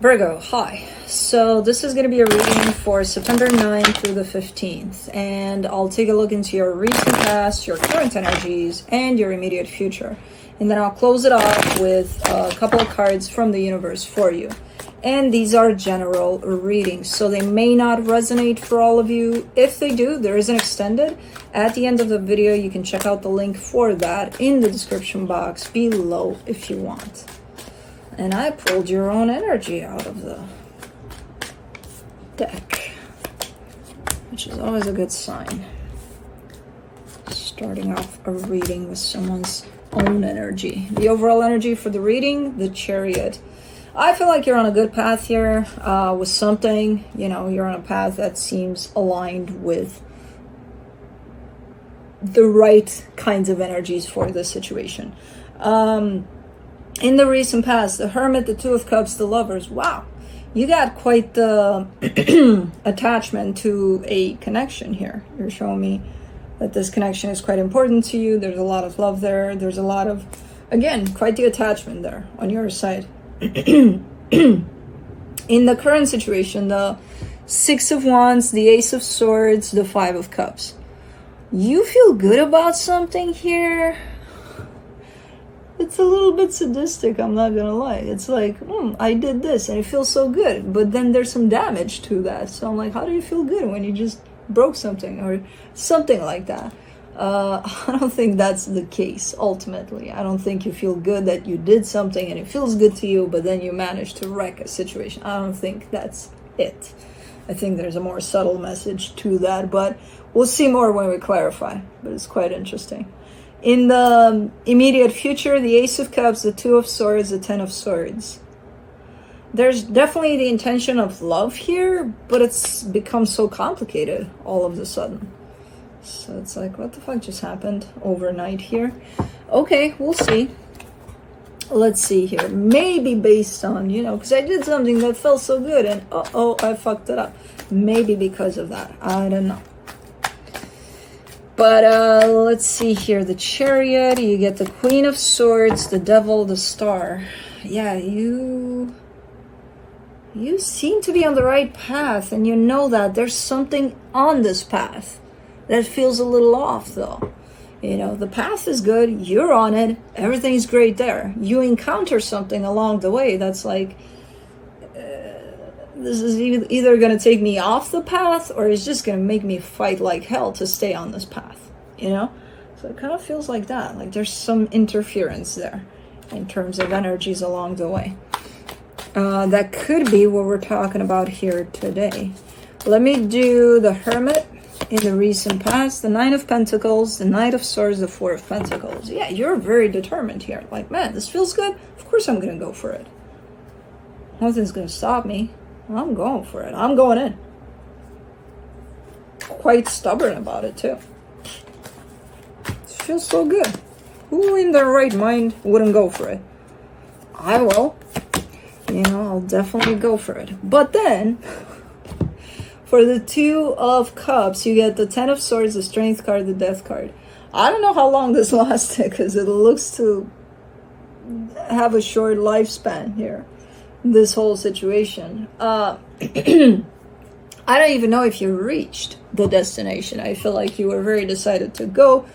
Virgo, hi. So this is going to be a reading for September 9th through the 15th, and I'll take a look into your recent past, your current energies, and your immediate future. And then I'll close it off with a couple of cards from the universe for you. And these are general readings, so they may not resonate for all of you. If they do, there is an extended. At the end of the video, you can check out the link for that in the description box below if you want. And I pulled your own energy out of the deck, which is always a good sign. Starting off a reading with someone's own energy. The overall energy for the reading, the Chariot. I feel like you're on a good path here with something. You know, you're on a path that seems aligned with the right kinds of energies for this situation. In the recent past, the Hermit, the Two of Cups, the Lovers. Wow, you got quite the attachment to a connection here. You're showing me that this connection is quite important to you. There's a lot of love there. There's a lot of, again, quite the attachment there on your side. In the current situation, the Six of Wands, the Ace of Swords, the Five of Cups. You feel good about something here. It's a little bit sadistic, I'm not gonna lie. It's like, I did this and it feels so good, but then there's some damage to that. So I'm like, how do you feel good when you just broke something or something like that? I don't think that's the case ultimately. I don't think you feel good that you did something and it feels good to you, but then you managed to wreck a situation. I don't think that's it. I think there's a more subtle message to that, but we'll see more when we clarify. But it's quite interesting. In the immediate future, the Ace of Cups, the Two of Swords, the Ten of Swords. There's definitely the intention of love here, but it's become so complicated all of a sudden. So it's like, what the fuck just happened overnight here? Okay, we'll see. Let's see here. Maybe based on, because I did something that felt so good and I fucked it up. Maybe because of that. I don't know. But let's see here. The Chariot, you get the Queen of Swords, the Devil, the Star. Yeah, you seem to be on the right path, and you know that there's something on this path that feels a little off, though. The path is good, you're on it, everything's great there. You encounter something along the way that's like, this is either going to take me off the path or it's just going to make me fight like hell to stay on this path, So it kind of feels like that, like there's some interference there in terms of energies along the way. That could be what we're talking about here today. Let me do the Hermit in the recent past, the Nine of Pentacles, the Knight of Swords, the Four of Pentacles. Yeah, you're very determined here. Like, man, this feels good. Of course I'm going to go for it. Nothing's going to stop me. I'm going for it. I'm going in. Quite stubborn about it, too. It feels so good. Who in their right mind wouldn't go for it? I will. I'll definitely go for it. But then, for the Two of Cups, you get the Ten of Swords, the Strength card, the Death card. I don't know how long this lasted because it looks to have a short lifespan here. This whole situation. I don't even know if you reached the destination. I feel like you were very decided to go,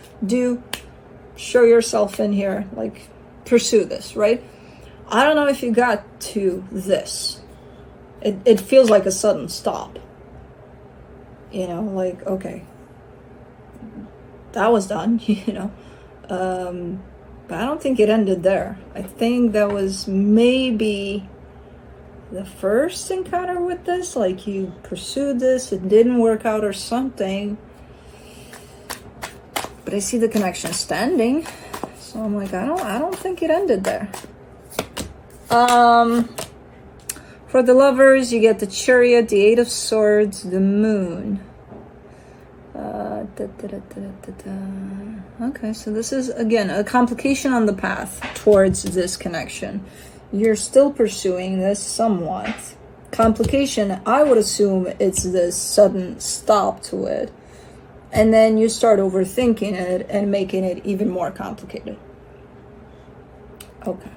show yourself in here, like pursue this, right? I don't know if you got to this. It feels like a sudden stop. Like, okay, that was done, but I don't think it ended there. I think that was maybe the first encounter with this, like you pursued this, it didn't work out or something. But I see the connection standing, so I'm like, I don't think it ended there. For the Lovers, you get the Chariot, the Eight of Swords, the Moon. Okay, so this is, again, a complication on the path towards this connection. You're still pursuing this somewhat. Complication, I would assume it's this sudden stop to it. And then you start overthinking it and making it even more complicated. Okay.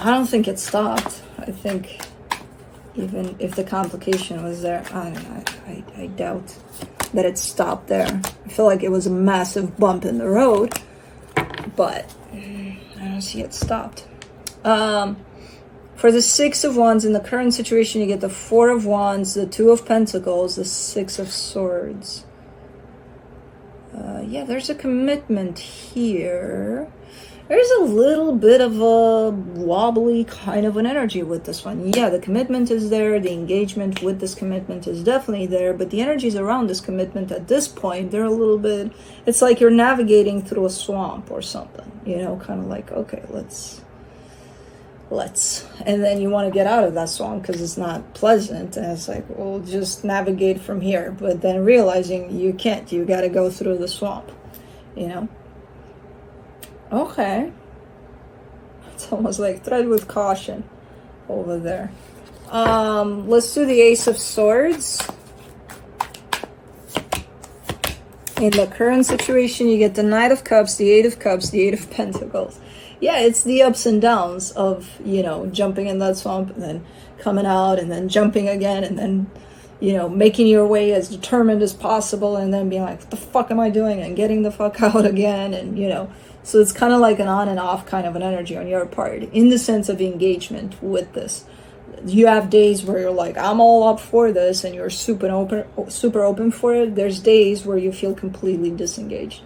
I don't think it stopped. I think even if the complication was there, I doubt that it stopped there. I feel like it was a massive bump in the road, but I don't see it stopped. For the Six of Wands, in the current situation, you get the Four of Wands, the Two of Pentacles, the Six of Swords. Yeah, there's a commitment here. There's a little bit of a wobbly kind of an energy with this one. Yeah, the commitment is there. The engagement with this commitment is definitely there. But the energies around this commitment at this point, they're a little bit... It's like you're navigating through a swamp or something. You know, kind of like, okay, let's... And then you want to get out of that swamp because it's not pleasant. And it's like, well, just navigate from here. But then realizing you can't. You got to go through the swamp, you know? Okay. It's almost like tread with caution over there. Let's do the Ace of Swords. In the current situation, you get the Knight of Cups, the Eight of Cups, the Eight of Pentacles. Yeah, it's the ups and downs of, you know, jumping in that swamp and then coming out and then jumping again and then, you know, making your way as determined as possible and then being like, what the fuck am I doing? And getting the fuck out again. And, you know, so it's kind of like an on and off kind of an energy on your part in the sense of engagement with this. You have days where you're like, I'm all up for this and you're super open for it. There's days where you feel completely disengaged.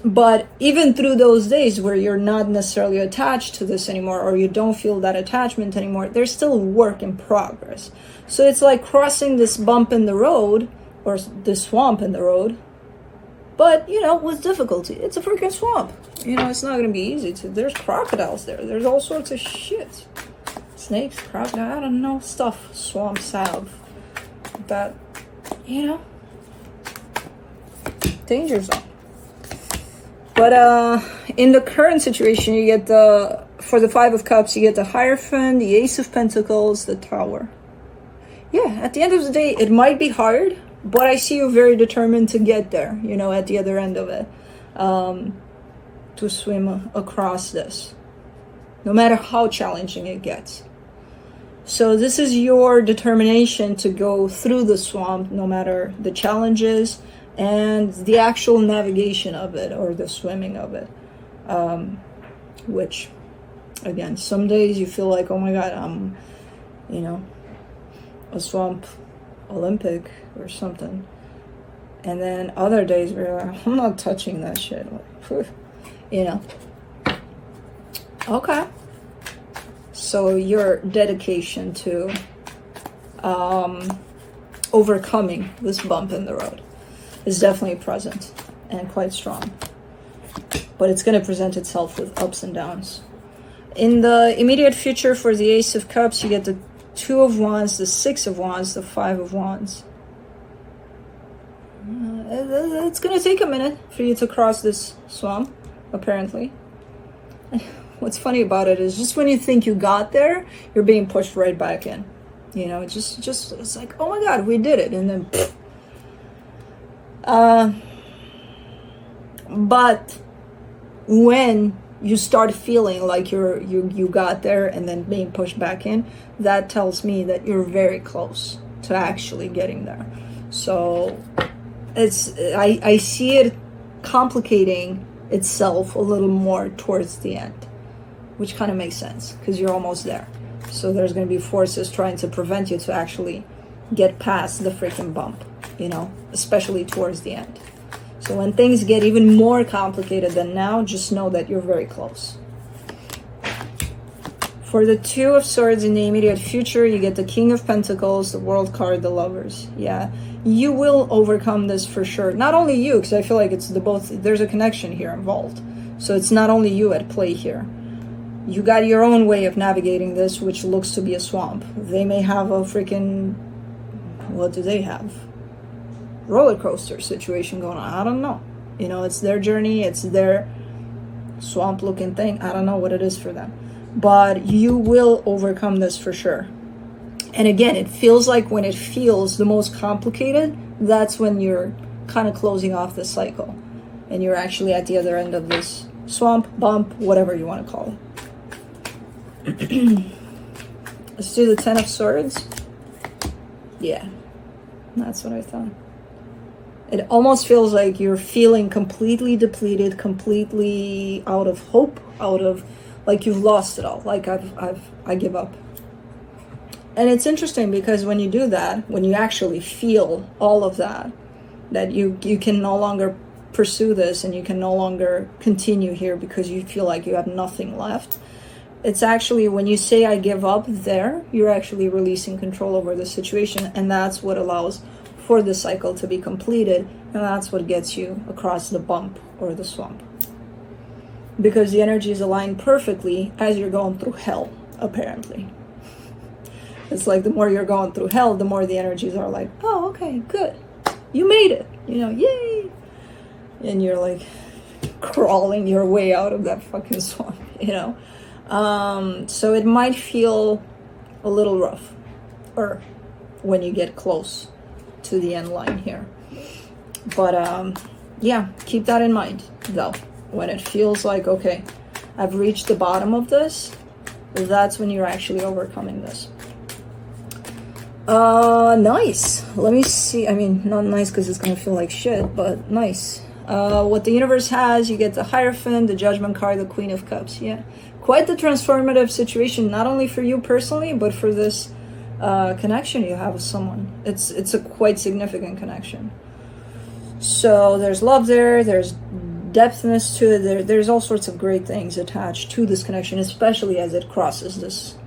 But even through those days where you're not necessarily attached to this anymore or you don't feel that attachment anymore, there's still work in progress. So it's like crossing this bump in the road or this swamp in the road, but, you know, with difficulty. It's a freaking swamp. You know, it's not going to be easy to... There's crocodiles there. There's all sorts of shit. Snakes, crocodiles, I don't know, stuff swamps have. That, you know, danger zone. But in the current situation, you get the, for the Five of Cups, you get the Hierophant, the Ace of Pentacles, the Tower. Yeah, at the end of the day, it might be hard, but I see you very determined to get there, you know, at the other end of it, to swim across this, no matter how challenging it gets. So this is your determination to go through the swamp, no matter the challenges, and the actual navigation of it or the swimming of it, which again, some days you feel like, oh my god, I'm, you know, a swamp Olympic or something, and then other days where you're like, I'm not touching that shit, like, you know. Okay, so your dedication to overcoming this bump in the road is definitely present and quite strong. But it's going to present itself with ups and downs. In the immediate future, for the Ace of Cups, you get the Two of Wands, the Six of Wands, the Five of Wands. It's going to take a minute for you to cross this swamp, apparently. What's funny about it is just when you think you got there, you're being pushed right back in. You know, it's just it's like, oh my god, we did it. And then... but when you start feeling like you got there and then being pushed back in, that tells me that you're very close to actually getting there. So it's I see it complicating itself a little more towards the end, which kind of makes sense because you're almost there. So there's going to be forces trying to prevent you to actually get past the freaking bump, you know, especially towards the end. So when things get even more complicated than now, just know that you're very close. For the Two of Swords in the immediate future, you get the King of Pentacles, the World card, the Lovers. Yeah, you will overcome this for sure. Not only you, because I feel like it's the both. There's a connection here involved. So it's not only you at play here. You got your own way of navigating this, which looks to be a swamp. They may have a freaking... What do they have? Roller coaster situation going on. I don't know. You know, it's their journey. It's their swamp looking thing. I don't know what it is for them. But you will overcome this for sure. And again, it feels like when it feels the most complicated, that's when you're kind of closing off the cycle. And you're actually at the other end of this swamp, bump, whatever you want to call it. Let's do the Ten of Swords. Yeah, that's what I thought. It almost feels like you're feeling completely depleted, completely out of hope, out of, like you've lost it all. Like I give up. And it's interesting because when you do that, when you actually feel all of that, that you can no longer pursue this and you can no longer continue here because you feel like you have nothing left. It's actually when you say I give up there, you're actually releasing control over the situation, and that's what allows for the cycle to be completed, and that's what gets you across the bump or the swamp. Because the energy is aligned perfectly as you're going through hell, apparently. It's like the more you're going through hell, the more the energies are like, oh, okay, good. You made it, you know, yay. And you're like crawling your way out of that fucking swamp, you know. So it might feel a little rough or when you get close to the end line here. But yeah, keep that in mind though. When it feels like, okay, I've reached the bottom of this, that's when you're actually overcoming this. Nice. Let me see. I mean, not nice because it's gonna feel like shit, but nice. What the universe has, you get the Hierophant, the Judgment card, the Queen of Cups. Yeah, quite the transformative situation, not only for you personally, but for this connection you have with someone. It's a quite significant connection. So there's love there, there's depthness to it, there's all sorts of great things attached to this connection, especially as it crosses this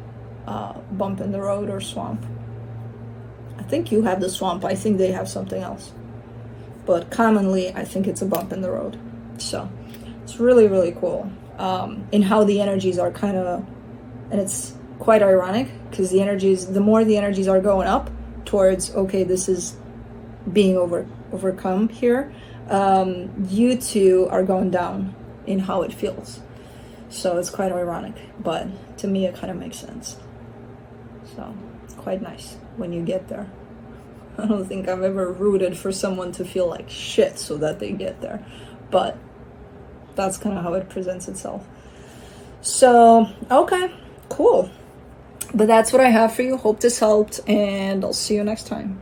bump in the road or swamp. I think you have the swamp, I think they have something else. But commonly, I think it's a bump in the road. So it's really, really cool in how the energies are kind of, and it's quite ironic because the energies, the more the energies are going up towards, okay, this is being overcome here, you two are going down in how it feels. So it's quite ironic, but to me, it kind of makes sense. So it's quite nice when you get there. I don't think I've ever rooted for someone to feel like shit so that they get there. But that's kind of how it presents itself. So, okay, cool. But that's what I have for you. Hope this helped, and I'll see you next time.